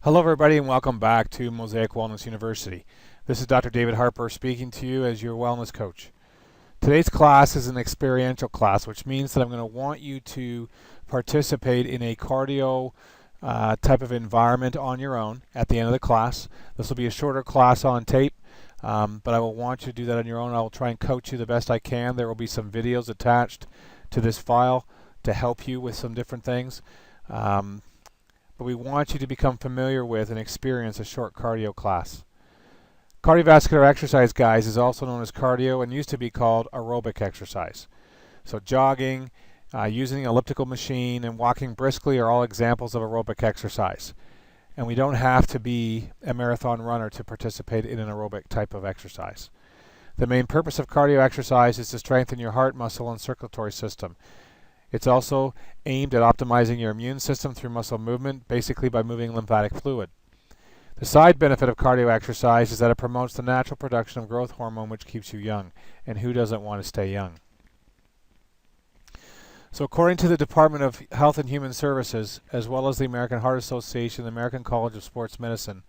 Hello everybody and welcome back to Mosaic Wellness University. This is Dr. David Harper speaking to you as your wellness coach. Today's class is an experiential class, which means that I'm going to want you to participate in a cardio type of environment on your own at the end of the class. This will be a shorter class on tape, but I will want you to do that on your own. I will try and coach you the best I can. There will be some videos attached to this file to help you with some different things. But we want you to become familiar with and experience a short cardio class. Cardiovascular exercise, guys, is also known as cardio and used to be called aerobic exercise. So jogging, using an elliptical machine, and walking briskly are all examples of aerobic exercise. And we don't have to be a marathon runner to participate in an aerobic type of exercise. The main purpose of cardio exercise is to strengthen your heart, muscle, and circulatory system. It's also aimed at optimizing your immune system through muscle movement, basically by moving lymphatic fluid. The side benefit of cardio exercise is that it promotes the natural production of growth hormone, which keeps you young. And who doesn't want to stay young? So according to the Department of Health and Human Services, as well as the American Heart Association and the American College of Sports Medicine,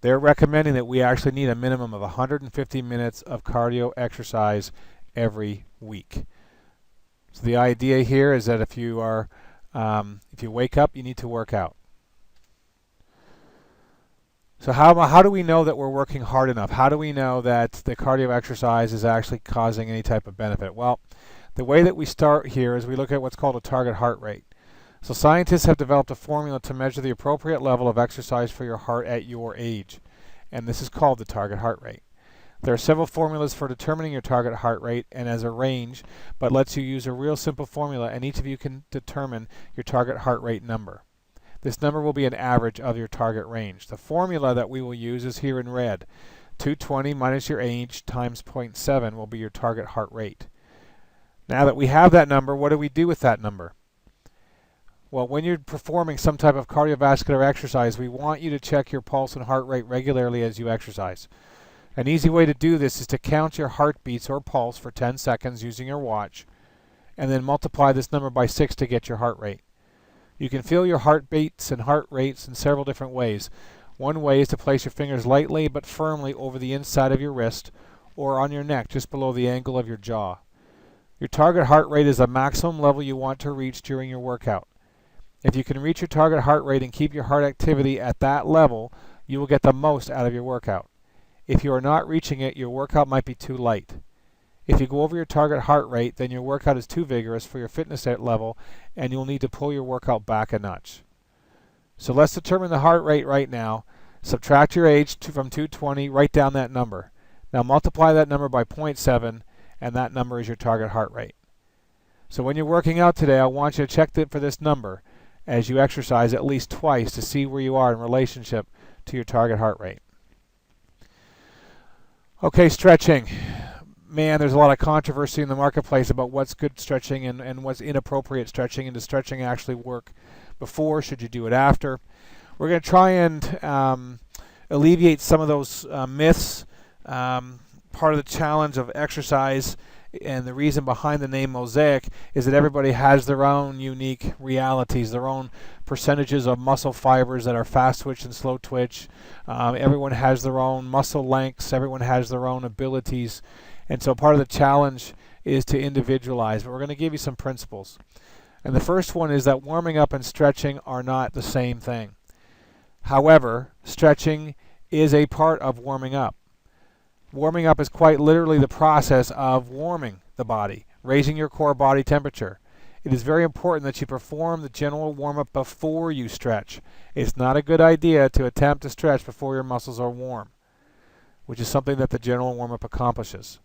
they're recommending that we actually need a minimum of 150 minutes of cardio exercise every week. So the idea here is that if you wake up, you need to work out. So how do we know that we're working hard enough? How do we know that the cardio exercise is actually causing any type of benefit? Well, the way that we start here is we look at what's called a target heart rate. So scientists have developed a formula to measure the appropriate level of exercise for your heart at your age, and this is called the target heart rate. There are several formulas for determining your target heart rate and as a range, but lets you use a real simple formula, and each of you can determine your target heart rate number. This number will be an average of your target range. The formula that we will use is here in red. 220 minus your age times 0.7 will be your target heart rate. Now that we have that number, what do we do with that number? Well, when you're performing some type of cardiovascular exercise, we want you to check your pulse and heart rate regularly as you exercise. An easy way to do this is to count your heartbeats or pulse for 10 seconds using your watch, and then multiply this number by 6 to get your heart rate. You can feel your heartbeats and heart rates in several different ways. One way is to place your fingers lightly but firmly over the inside of your wrist or on your neck just below the angle of your jaw. Your target heart rate is the maximum level you want to reach during your workout. If you can reach your target heart rate and keep your heart activity at that level, you will get the most out of your workout. If you are not reaching it, your workout might be too light. If you go over your target heart rate, then your workout is too vigorous for your fitness level, and you'll need to pull your workout back a notch. So let's determine the heart rate right now. Subtract your age from 220, write down that number. Now multiply that number by 0.7, and that number is your target heart rate. So when you're working out today, I want you to check for this number as you exercise at least twice to see where you are in relationship to your target heart rate. Okay, stretching. Man, there's a lot of controversy in the marketplace about what's good stretching and what's inappropriate stretching, and does stretching actually work before? Should you do it after? We're going to try and alleviate some of those myths. Part of the challenge of exercise and the reason behind the name M.O.S.A.I.C is that everybody has their own unique realities, their own percentages of muscle fibers that are fast twitch and slow twitch. Everyone has their own muscle lengths, everyone has their own abilities, and so part of the challenge is to individualize, but we're going to give you some principles. And the first one is that warming up and stretching are not the same thing. However, stretching is a part of warming up. Warming up is quite literally the process of warming the body, raising your core body temperature. It is very important that you perform the general warm-up before you stretch. It's not a good idea to attempt to stretch before your muscles are warm, which is something that the general warm-up accomplishes.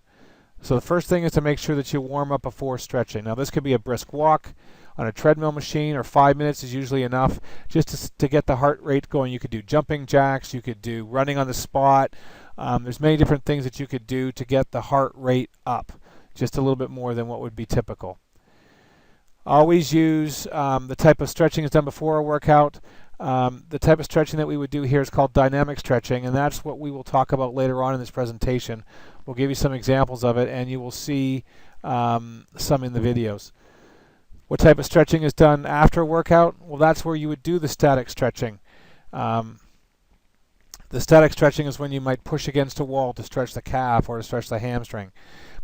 So the first thing is to make sure that you warm up before stretching. Now this could be a brisk walk on a treadmill machine, or 5 minutes is usually enough just to get the heart rate going. You could do jumping jacks, you could do running on the spot. There's many different things that you could do to get the heart rate up, just a little bit more than what would be typical. Always use the type of stretching that's done before a workout. The type of stretching that we would do here is called dynamic stretching, and that's what we will talk about later on in this presentation. We'll give you some examples of it, and you will see some in the videos. What type of stretching is done after a workout? Well, that's where you would do the static stretching. The static stretching is when you might push against a wall to stretch the calf or to stretch the hamstring.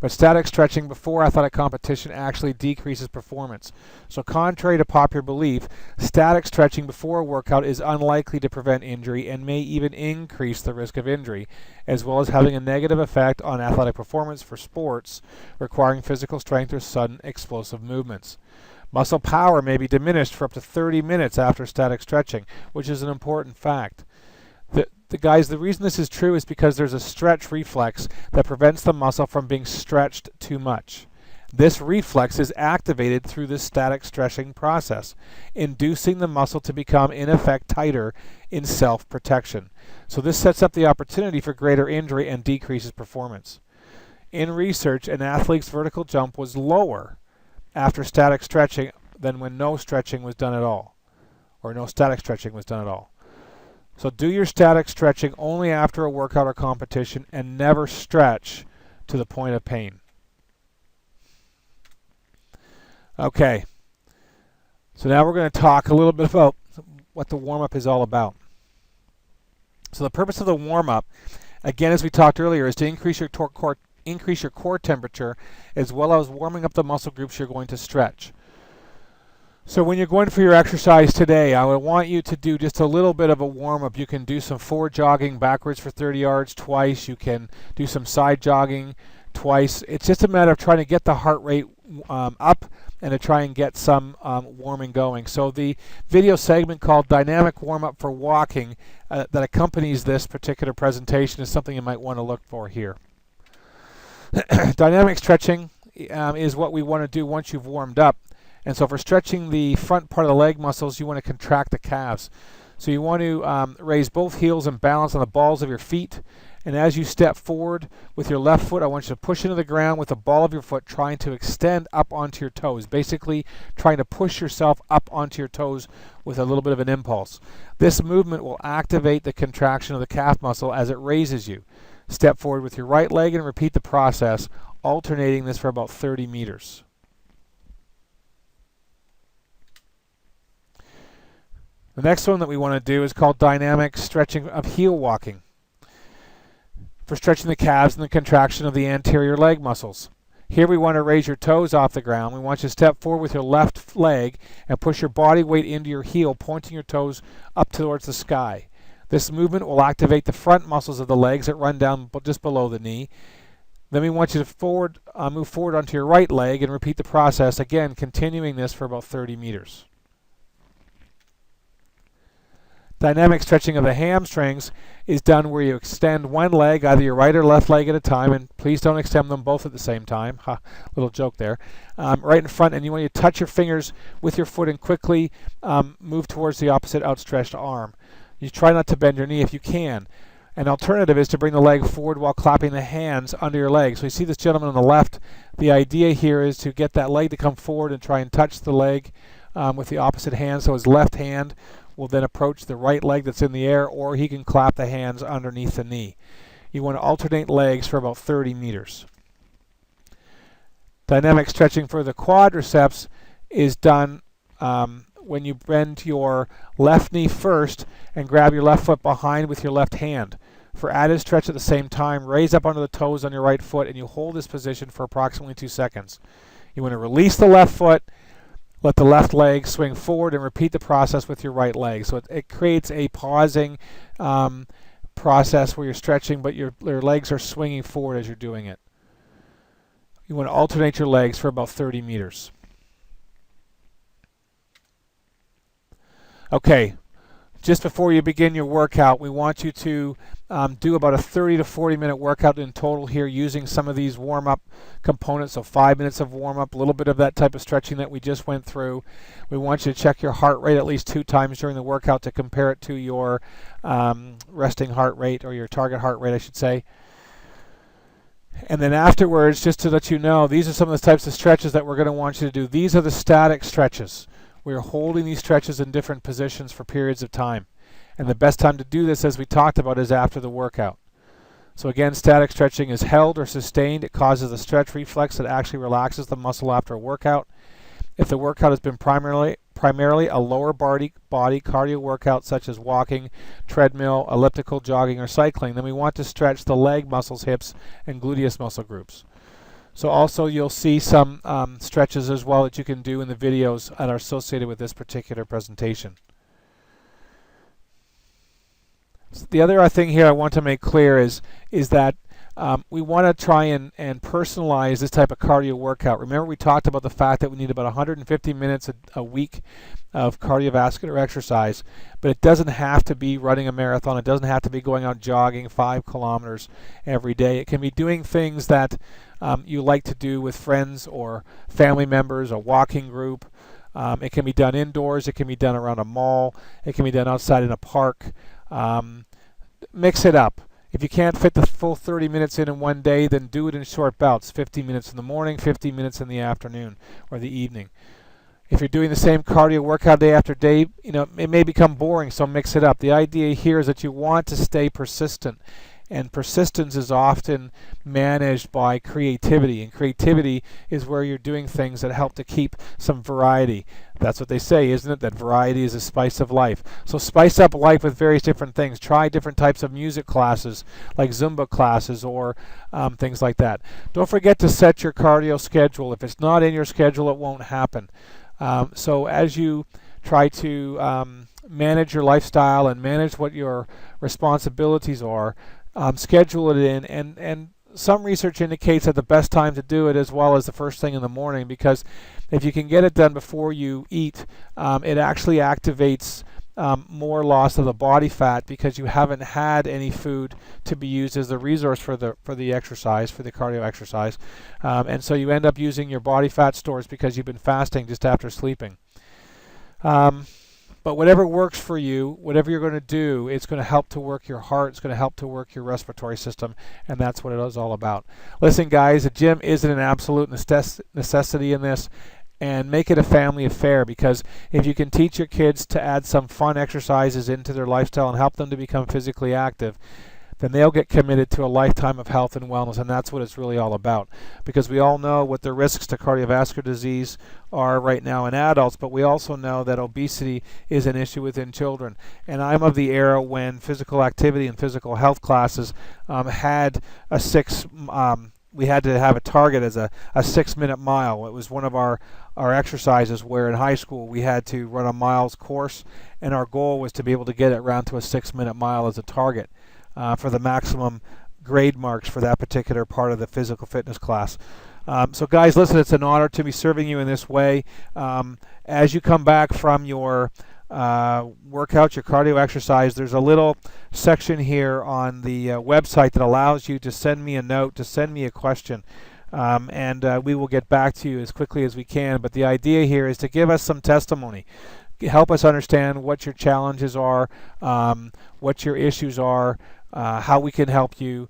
But static stretching before athletic competition actually decreases performance. So contrary to popular belief, static stretching before a workout is unlikely to prevent injury and may even increase the risk of injury, as well as having a negative effect on athletic performance for sports requiring physical strength or sudden explosive movements. Muscle power may be diminished for up to 30 minutes after static stretching, which is an important fact. The reason this is true is because there's a stretch reflex that prevents the muscle from being stretched too much. This reflex is activated through the static stretching process, inducing the muscle to become in effect tighter in self-protection. So this sets up the opportunity for greater injury and decreases performance. In research, an athlete's vertical jump was lower after static stretching than when no stretching was done at all, or no static stretching was done at all. So do your static stretching only after a workout or competition and never stretch to the point of pain. Okay, so now we're going to talk a little bit about what the warm-up is all about. So the purpose of the warm-up, again as we talked earlier, is to increase your core temperature as well as warming up the muscle groups you're going to stretch. So when you're going for your exercise today, I would want you to do just a little bit of a warm-up. You can do some forward jogging backwards for 30 yards twice. You can do some side jogging twice. It's just a matter of trying to get the heart rate up and to try and get some warming going. So the video segment called Dynamic Warm-Up for Walking that accompanies this particular presentation is something you might want to look for here. Dynamic stretching is what we want to do once you've warmed up. And so for stretching the front part of the leg muscles, you want to contract the calves. So you want to raise both heels and balance on the balls of your feet. And as you step forward with your left foot, I want you to push into the ground with the ball of your foot, trying to extend up onto your toes. Basically, trying to push yourself up onto your toes with a little bit of an impulse. This movement will activate the contraction of the calf muscle as it raises you. Step forward with your right leg and repeat the process, alternating this for about 30 meters. The next one that we want to do is called dynamic stretching of heel walking, for stretching the calves and the contraction of the anterior leg muscles. Here we want to raise your toes off the ground. We want you to step forward with your left leg and push your body weight into your heel, pointing your toes up towards the sky. This movement will activate the front muscles of the legs that run down just below the knee. Then we want you to move forward onto your right leg and repeat the process, again continuing this for about 30 meters. Dynamic stretching of the hamstrings is done where you extend one leg, either your right or left leg at a time, and please don't extend them both at the same time. Little joke there. Right in front, and you want to touch your fingers with your foot and quickly move towards the opposite outstretched arm. You try not to bend your knee if you can. An alternative is to bring the leg forward while clapping the hands under your leg. So you see this gentleman on the left. The idea here is to get that leg to come forward and try and touch the leg with the opposite hand. So his left hand will then approach the right leg that's in the air, or he can clap the hands underneath the knee. You want to alternate legs for about 30 meters. Dynamic stretching for the quadriceps is done when you bend your left knee first and grab your left foot behind with your left hand. For added stretch at the same time, raise up onto the toes on your right foot and you hold this position for approximately 2 seconds. You want to release the left foot, let the left leg swing forward, and repeat the process with your right leg. So it creates a pausing process where you're stretching, but your legs are swinging forward as you're doing it. You want to alternate your legs for about 30 meters. Okay, just before you begin your workout, we want you to do about a 30 to 40 minute workout in total here using some of these warm-up components. So 5 minutes of warm-up, a little bit of that type of stretching that we just went through. We want you to check your heart rate at least 2 times during the workout to compare it to your resting heart rate, or your target heart rate, I should say. And then afterwards, just to let you know, these are some of the types of stretches that we're going to want you to do. These are the static stretches. We are holding these stretches in different positions for periods of time. And the best time to do this, as we talked about, is after the workout. So again, static stretching is held or sustained. It causes a stretch reflex that actually relaxes the muscle after a workout. If the workout has been primarily primarily a lower body cardio workout such as walking, treadmill, elliptical, jogging, or cycling, then we want to stretch the leg muscles, hips, and gluteus muscle groups. So also you'll see some stretches as well that you can do in the videos that are associated with this particular presentation. So the other thing here I want to make clear is that we want to try and personalize this type of cardio workout. Remember, we talked about the fact that we need about 150 minutes a week of cardiovascular exercise, but it doesn't have to be running a marathon. It doesn't have to be going out jogging 5 kilometers every day. It can be doing things that you like to do with friends or family members, a walking group. It can be done indoors. It can be done around a mall. It can be done outside in a park. Mix it up. If you can't fit the full 30 minutes in one day, then do it in short bouts, 50 minutes in the morning, 50 minutes in the afternoon or the evening. If you're doing the same cardio workout day after day, it may become boring, so mix it up. The idea here is that you want to stay persistent, and persistence is often managed by creativity, and creativity is where you're doing things that help to keep some variety. That's what they say, isn't it? That variety is a spice of life. So spice up life with various different things. Try different types of music classes, like Zumba classes or things like that. Don't forget to set your cardio schedule. If it's not in your schedule, it won't happen. So as you try to manage your lifestyle and manage what your responsibilities are, schedule it in, and some research indicates that the best time to do it as well as the first thing in the morning, because if you can get it done before you eat, it actually activates more loss of the body fat because you haven't had any food to be used as the resource for the exercise, for the cardio exercise, and so you end up using your body fat stores because you've been fasting just after sleeping. But whatever works for you, whatever you're going to do, it's going to help to work your heart, it's going to help to work your respiratory system, and that's what it is all about. Listen, guys, the gym isn't an absolute necessity in this, and make it a family affair, because if you can teach your kids to add some fun exercises into their lifestyle and help them to become physically active, then they'll get committed to a lifetime of health and wellness, and that's what it's really all about. Because we all know what the risks to cardiovascular disease are right now in adults, but we also know that obesity is an issue within children. And I'm of the era when physical activity and physical health classes had a we had to have a target as a 6-minute mile. It was one of our exercises where in high school we had to run a miles course, and our goal was to be able to get it around to a 6-minute mile as a target. For the maximum grade marks for that particular part of the physical fitness class. So guys, listen, it's an honor to be serving you in this way. As you come back from your workout, your cardio exercise, there's a little section here on the website that allows you to send me a note, to send me a question. And we will get back to you as quickly as we can. But the idea here is to give us some testimony. Help us understand what your challenges are, what your issues are, how we can help you,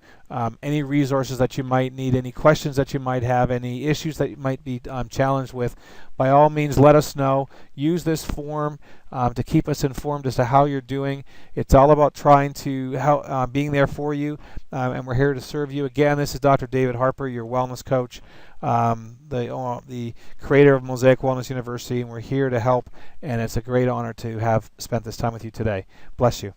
any resources that you might need, any questions that you might have, any issues that you might be challenged with. By all means, let us know. Use this form to keep us informed as to how you're doing. It's all about trying to help, being there for you, and we're here to serve you. Again, this is Dr. David Harper, your wellness coach, the creator of M.O.S.A.I.C Wellness University, and we're here to help, and it's a great honor to have spent this time with you today. Bless you.